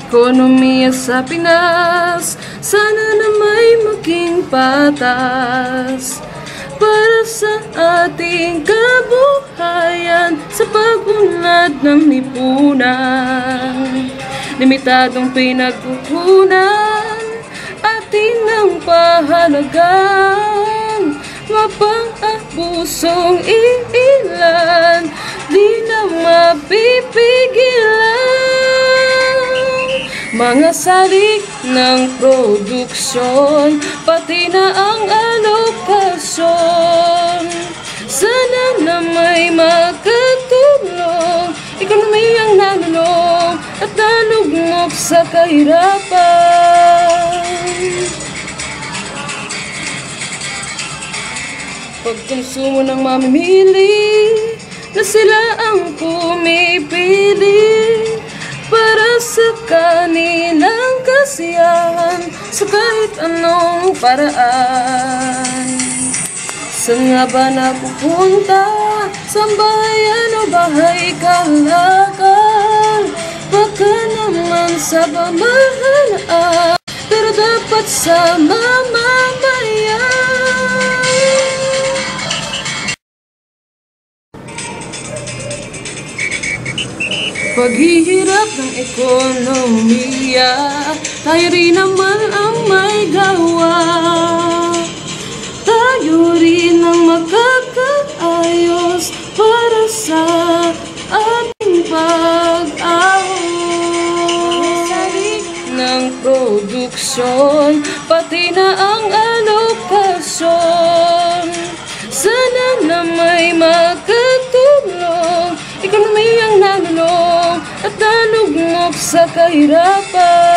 ekonomiya sa Pinas, sana na may maging patas para sa ating kabuhayan sa pag-unlad ng lipunan. Limitadong pinagkukunan atin ng pahalagan, mapang-abusong iilan, di na mapipigilan. Mga salik ng produksyon, pati na ang alokasyon, sana na may makatulong. Ekonomiyang nanulong at nalugmok sa kahirapan. Pagkonsumo ng mamimili, na sila ang pumipili para sa kanilang kasiyahan sa kahit anong paraan. Saan nga ba napupunta? Saan bayan o bahay kalakal? Baka naman sa pamahalaan, pero dapat sa mamamayan. Paghihirap ng ekonomiya, tayo rin naman ang may gawa. Tayo rin ang makakaayos para sa ating pag-ahon. Salik ng produksyon, pati na ang alokasyon, sana na may makatulong. Ekonomiyang nanulong at nalugmok sa kahirapan.